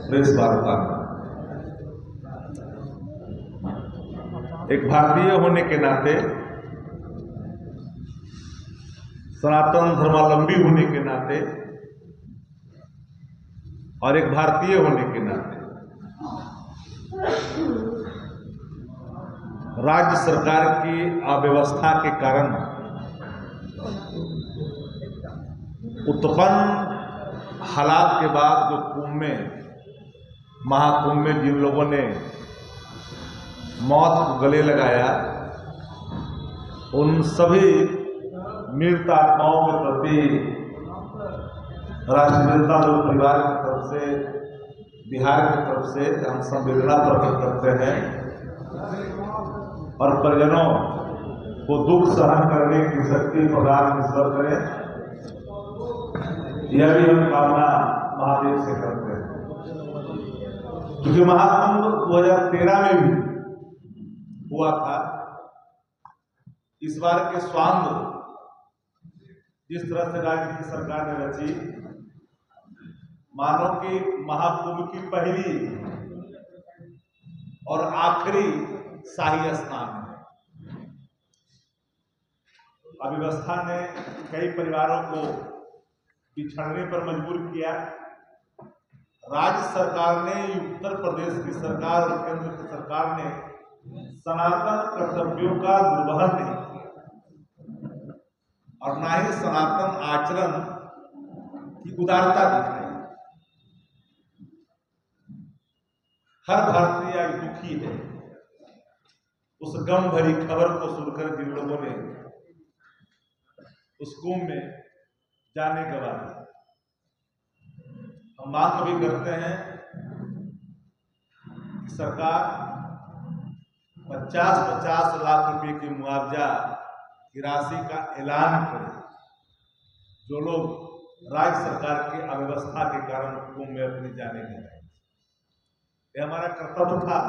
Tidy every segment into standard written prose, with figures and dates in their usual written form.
Press वार्ता में। एक भारतीय होने के नाते, सनातन धर्मावलंबी होने के नाते और एक भारतीय होने के नाते राज्य सरकार की अव्यवस्था के कारण उत्पन्न हालात के बाद जो महाकुंभ में जिन लोगों ने मौत को गले लगाया, उन सभी मृत आत्माओं के प्रति राष्ट्रीय जनता दल परिवार की तरफ से, बिहार की तरफ से हम संवेदना प्रकट करते हैं और परिजनों को दुख सहन करने की शक्ति प्रदान ईश्वर करें, यह भी हम कामना महादेव से करते हैं। क्योंकि महाकुंभ 2013 में भी हुआ था। इस बार के स्वांग जिस तरह से राज्य की सरकार ने रची, मानो कि महाकुंभ की पहली और आखिरी शाही स्नान है। अव्यवस्था ने कई परिवारों को पिछड़ने पर मजबूर किया। राज्य सरकार ने, उत्तर प्रदेश की सरकार और केंद्र की सरकार ने सनातन कर्तव्यों का निर्वहन नहीं किया और न ही सनातन आचरण की उदारता दिखाई। हर भारतीय आज दुखी है उस गम भरी खबर को सुनकर जिन लोगों ने उस कुंभ में जाने के बाद। हम मांग भी करते हैं कि सरकार 50-50 लाख रुपए की मुआवजा की राशि का ऐलान करे। जो लोग राज्य सरकार की अव्यवस्था के कारण कुंभ में अपनी जाने गए, यह हमारा कर्तव्य था।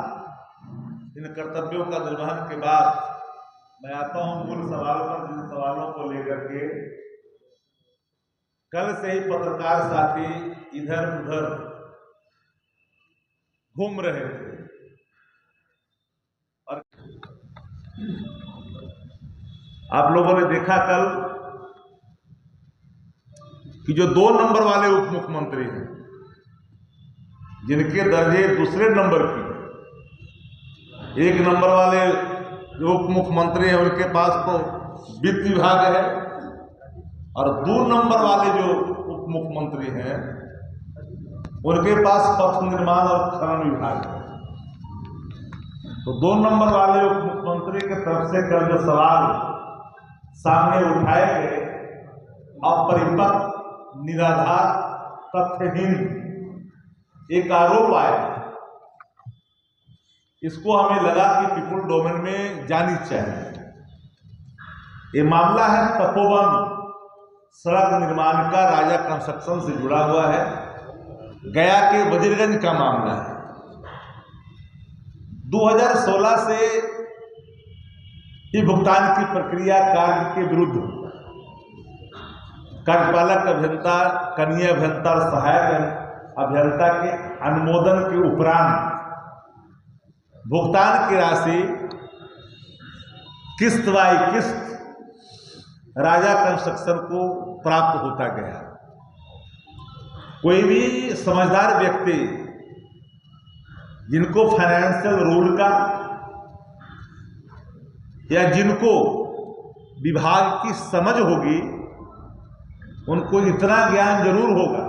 इन कर्तव्यों का निर्वहन के बाद मैं आता हूं मूल सवालों पर, जिन सवालों को लेकर के कल से ही पत्रकार साथी इधर उधर घूम रहे थे और आप लोगों ने देखा कल कि जो 2 नंबर वाले उप मुख्यमंत्री हैं, जिनके दर्जे दूसरे नंबर की, 1 नंबर वाले जो उप मुख्यमंत्री हैं उनके पास तो वित्त विभाग है और 2 नंबर वाले जो उप मुख्यमंत्री हैं उनके पास पथ निर्माण और खनन विभाग है। तो 2 नंबर वाले उप मुख्यमंत्री की तरफ से कल जो सवाल सामने उठाए गए, अपरिपक्व, निराधार, तथ्यहीन एक आरोप आया, इसको हमें लगा कि पीपुल डोमेन में जानी चाहिए। ये मामला है तपोवन सड़क निर्माण का, राजा कंस्ट्रक्शन से जुड़ा हुआ है। गया के वजीरगंज का मामला है। 2016 से ही भुगतान की प्रक्रिया कार्य के विरुद्ध कार्यपालक अभियंता, कनीय अभियंता और सहायक अभियंता के अनुमोदन के उपरांत भुगतान की राशि किस्त बाई किस्त राजा कंस्ट्रक्शन को प्राप्त होता गया। कोई भी समझदार व्यक्ति जिनको फाइनेंशियल रूल का या जिनको विभाग की समझ होगी, उनको इतना ज्ञान जरूर होगा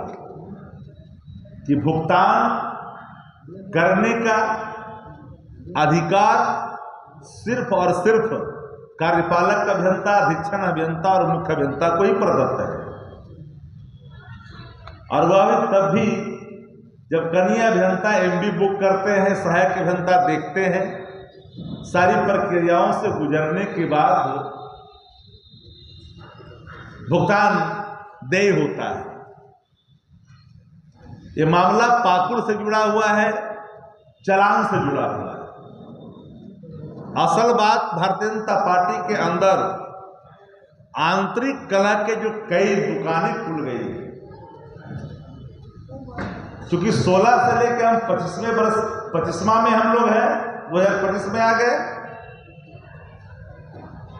कि भुगतान करने का अधिकार सिर्फ और सिर्फ कार्यपालक अभियंता, अधीक्षण अभियंता और मुख्य अभियंता को ही प्रदत्त है। और वह भी तब भी जब कनीय अभियंता एमडी बुक करते हैं, सहायक अभियंता देखते हैं, सारी प्रक्रियाओं से गुजरने के बाद भुगतान देय होता है। ये मामला पाकुड़ से जुड़ा हुआ है, चालान से जुड़ा हुआ है। असल बात भारतीय जनता पार्टी के अंदर आंतरिक कला के जो कई दुकानें खुल गई, चूंकि 16 से लेकर हम 25वां में हम लोग हैं, 2025 में आ गए,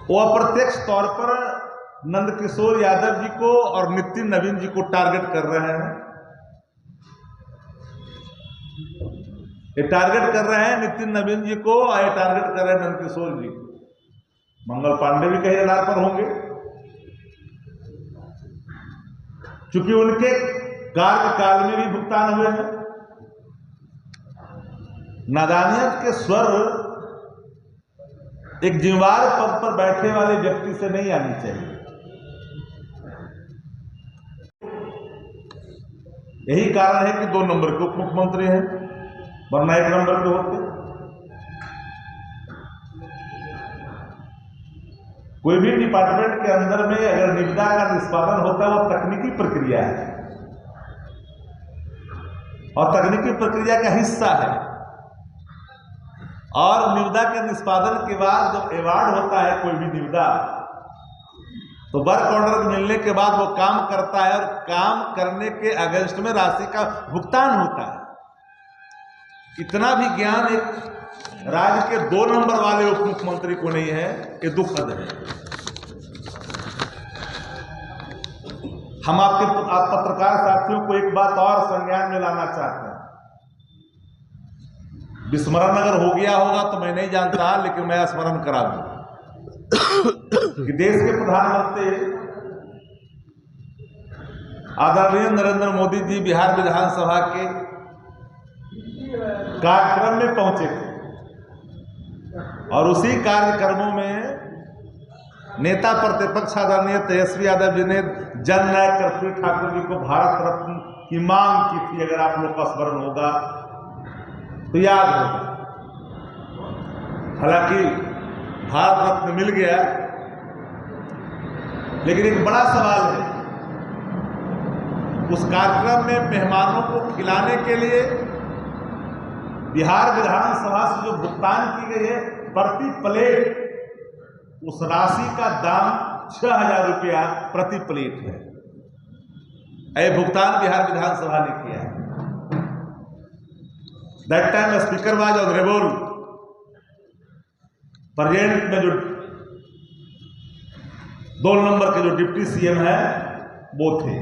वो अप्रत्यक्ष तौर पर नंदकिशोर यादव जी को और नितिन नवीन जी को टारगेट कर रहे हैं। ये टारगेट कर रहे हैं नितिन नवीन जी को और ये टारगेट कर रहे हैं नंदकिशोर जी को। मंगल पांडे भी कहीं आधार पर होंगे, क्योंकि उनके कार्यकाल में भी भुगतान हुए हैं। नादानियत के स्वर एक जिम्मेदार पद पर बैठे वाले व्यक्ति से नहीं आनी चाहिए। यही कारण है कि 2 नंबर के उप मुख्यमंत्री हैं, वरना 1 नंबर के होते। कोई भी डिपार्टमेंट के अंदर में अगर निविदा का निष्पादन होता है, वो तकनीकी प्रक्रिया है और तकनीकी प्रक्रिया का हिस्सा है। और निविदा के निष्पादन के बाद जब अवार्ड होता है कोई भी निविदा, तो वर्क ऑर्डर मिलने के बाद वो काम करता है और काम करने के अगेंस्ट में राशि का भुगतान होता है। इतना भी ज्ञान एक राज्य के 2 नंबर वाले उप मुख्यमंत्री को नहीं है, ये दुखद है। हम आप पत्रकार साथियों को एक बात और संज्ञान में लाना चाहते हैं। विस्मरण अगर हो गया होगा तो मैं नहीं जानता, लेकिन मैं स्मरण करा दूं कि देश के प्रधानमंत्री आदरणीय नरेंद्र मोदी जी बिहार विधानसभा के कार्यक्रम में पहुंचे थे और उसी कार्यक्रमों में नेता प्रतिपक्ष आदरणीय तेजस्वी यादव जी ने जननायक कर्पूरी ठाकुर जी को भारत रत्न की मांग की थी। अगर आप लोग का स्मरण होगा तो याद होगा। हालांकि भारत रत्न मिल गया, लेकिन एक बड़ा सवाल है, उस कार्यक्रम में मेहमानों को खिलाने के लिए बिहार विधानसभा से जो भुगतान की गई है प्रति प्लेट, उस राशि का दाम 6000 रुपया प्रति प्लेट है। यह भुगतान बिहार विधानसभा ने किया है। That time speaker was honourable present में जो 2 नंबर के जो डिप्टी सीएम है वो थे।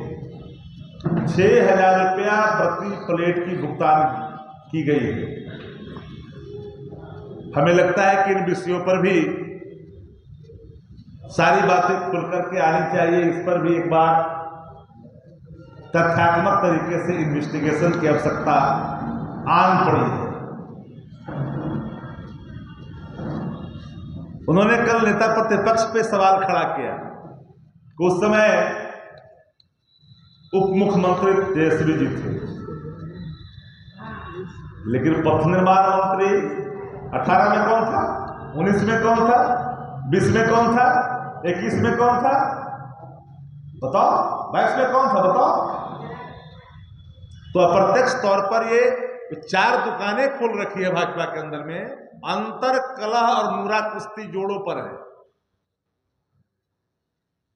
6000 रुपया प्रति प्लेट की भुगतान की गई है। हमें लगता है कि इन विषयों पर भी सारी बातें खुल करके आनी चाहिए। इस पर भी एक बार तथ्यात्मक तरीके से इन्वेस्टिगेशन की आवश्यकता आन पड़ी है। उन्होंने कल नेता प्रतिपक्ष पे सवाल खड़ा किया कि उस समय उप मुख्यमंत्री तेजस्वी जी थे, लेकिन पथ निर्माण मंत्री 18 में कौन था, 19 में कौन था, 20 में कौन था, 21 में कौन था, बताओ, 22 में कौन था, बताओ। तो अप्रत्यक्ष तौर पर ये 4 दुकानें खोल रखी है भाजपा के अंदर में, अंतर कलह और मुरा कुश्ती जोड़ों पर है।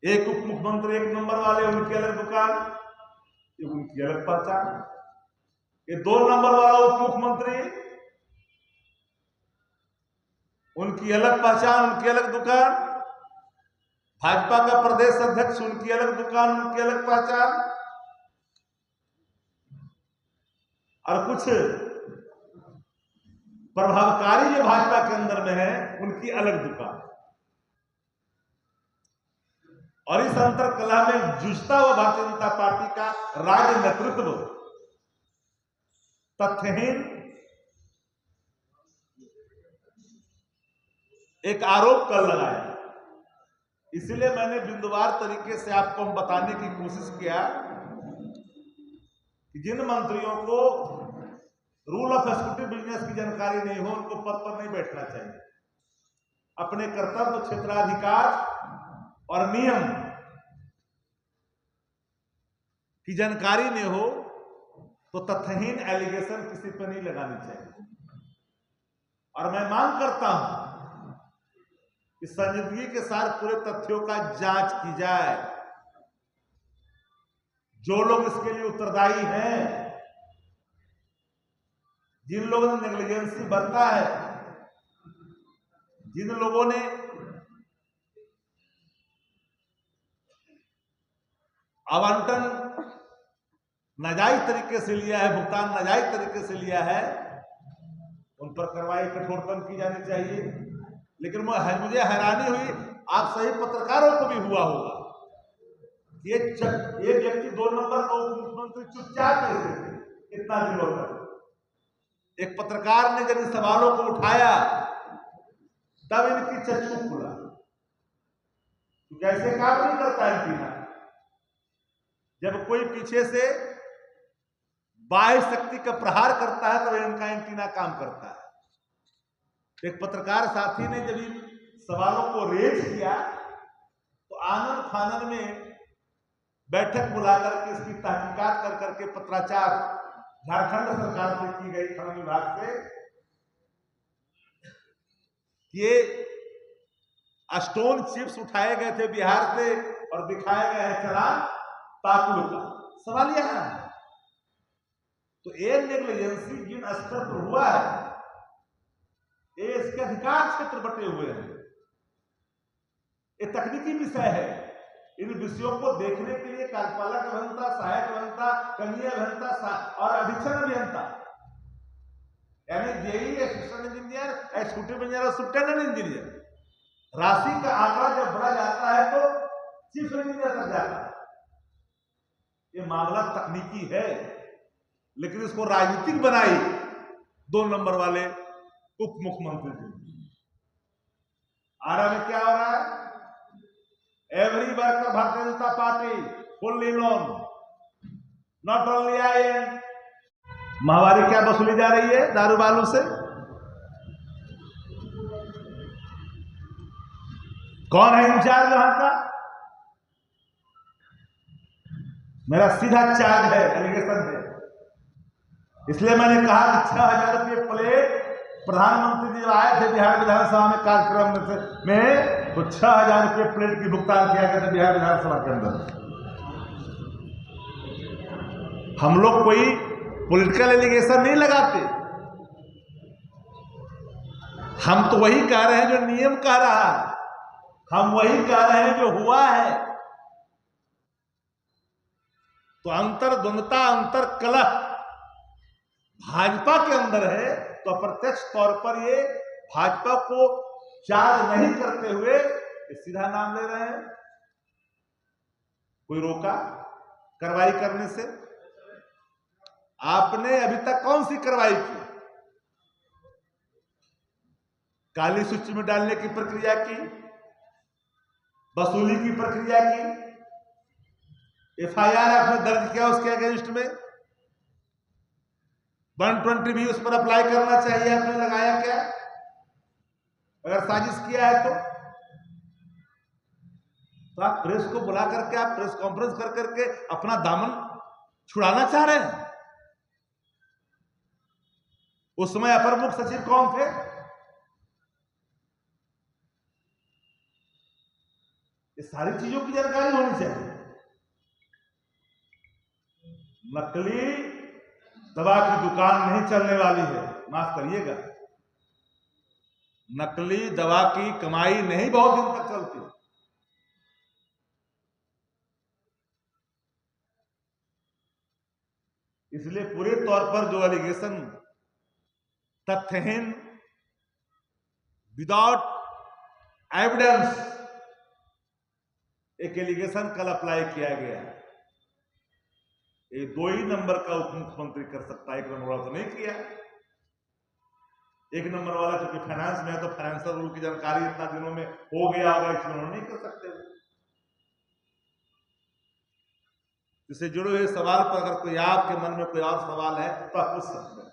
एक उप मुख्यमंत्री 1 नंबर वाले, उनकी अलग दुकान, उनकी अलग पहचान। ये 2 नंबर वाला उप मुख्यमंत्री, उनकी अलग पहचान, उनकी अलग दुकान। भाजपा का प्रदेश अध्यक्ष, उनकी अलग दुकान, उनकी अलग पहचान। और कुछ प्रभावकारी जो भाजपा के अंदर में है, उनकी अलग दुकान। और इस अंतर कला में जूझता हुआ भारतीय जनता पार्टी का राज्य नेतृत्व तथ्यहीन एक आरोप कर लगाया। इसलिए मैंने बिंदुवार तरीके से आपको बताने की कोशिश किया कि जिन मंत्रियों को रूल ऑफ एक्जीक्यूटिव बिजनेस की जानकारी नहीं हो, उनको पद पर नहीं बैठना चाहिए। अपने कर्तव्य, क्षेत्राधिकार और नियम की जानकारी नहीं हो तो तथ्यहीन एलिगेशन किसी पर नहीं लगानी चाहिए। और मैं मांग करता हूं कि संजीदगी के साथ पूरे तथ्यों का जांच की जाए। जो लोग इसके लिए उत्तरदायी हैं जिन लोगों ने नेग्लिजेंसी बरता है, जिन लोगों ने आवंटन नाजायज तरीके से लिया है, भुगतान नाजायज तरीके से लिया है, उन पर कार्रवाई कठोरतम की जानी चाहिए। लेकिन मुझे हैरानी हुई, आप सही पत्रकारों को भी हुआ होगा, ये व्यक्ति 2 नंबर का उप मुख्यमंत्री चुपचाप कैसे थे इतना दिनों तक। एक पत्रकार ने जब इन सवालों को उठाया तब इनकी चक्षु खुला। तो कैसे काम नहीं करता एंटीना? जब कोई पीछे से बाह्य शक्ति का प्रहार करता है तब इनका एंटीना काम करता है। एक पत्रकार साथी ने जब इन सवालों को रेज किया तो आनंद फानन में बैठक बुलाकर के इसकी तहकीकात कर करके पत्राचार झारखंड सरकार से की गई, खनन विभाग से, ये स्टोन चिप्स उठाए गए थे बिहार से और दिखाए गए हैं चालान पाकुड़ का। सवाल यह है, तो एयर नेग्लिजेंसी जिन स्तर पर हुआ है, ये इसके अधिकार क्षेत्र बटे हुए हैं। ये तकनीकी विषय है। इन विषयों को देखने के लिए कार्यपालक अभियंता, सहायक अभियंता, कनीय अभियंता और अधीक्षण अभियंता, यानी JE, assistant engineer, executive engineer और सुप्रिटेंडेंट इंजीनियर, राशि का आंकड़ा जब बढ़ा जाता है तो चीफ इंजीनियर तक जाता है। ये मामला तकनीकी है, लेकिन इसको राजनीतिक बनाई 2 नंबर वाले उप मुख्यमंत्री जी। आरा में क्या हो रहा है? Every worker Bharatiya Janata party fully known, not only I and. माहवारी क्या वसूली जा रही है दारू बालू से? कौन है इंचार्ज वहां का? मेरा सीधा चार्ज है, एलिगेशन है। इसलिए मैंने कहा कि 6,000 रुपये प्लेट प्रधानमंत्री जी आए थे बिहार विधानसभा में कार्यक्रम में तो 6,000 रुपये प्लेट की भुगतान किया गया था बिहार विधानसभा के अंदर। हम लोग कोई पॉलिटिकल एलिगेशन नहीं लगाते, हम तो वही कह रहे हैं जो नियम कह रहा है, हम वही कह रहे हैं जो हुआ है। तो अंतर्द्वंदता, अंतर कलह भाजपा के अंदर है, तो अप्रत्यक्ष तौर पर ये भाजपा को चार्ज नहीं करते हुए सीधा नाम ले रहे हैं। कोई रोका कार्रवाई करने से? आपने अभी तक कौन सी कार्रवाई की? काली सूची में डालने की प्रक्रिया की, वसूली की प्रक्रिया की, एफआईआर आपने दर्ज किया उसके अगेंस्ट में, 120 भी उस पर अप्लाई करना चाहिए, आपने लगाया क्या? अगर साजिश किया है तो आप प्रेस को बुला करके, आप प्रेस कॉन्फ्रेंस कर करके अपना दामन छुड़ाना चाह रहे हैं। उस समय अपर मुख्य सचिव कौन थे? ये सारी चीजों की जानकारी होनी चाहिए। नकली दवा की दुकान नहीं चलने वाली है, माफ करिएगा। नकली दवा की कमाई नहीं बहुत दिन तक चलती। इसलिए पूरे तौर पर जो एलिगेशन तथ्यहीन, विदाउट एविडेंस एक एलिगेशन कल अप्लाई किया गया है, ये 2 ही नंबर का उप मुख्यमंत्री कर सकता है, 1 नंबर वाला तो नहीं किया। 1 नंबर वाला क्योंकि फाइनेंस में है तो फाइनेंशियल रूल की जानकारी इतना दिनों में हो गया होगा, इसलिए उन्होंने नहीं कर सकते। इससे जुड़े हुए सवाल पर अगर कोई आपके मन में कोई और सवाल है तो आप पूछ सकते हैं।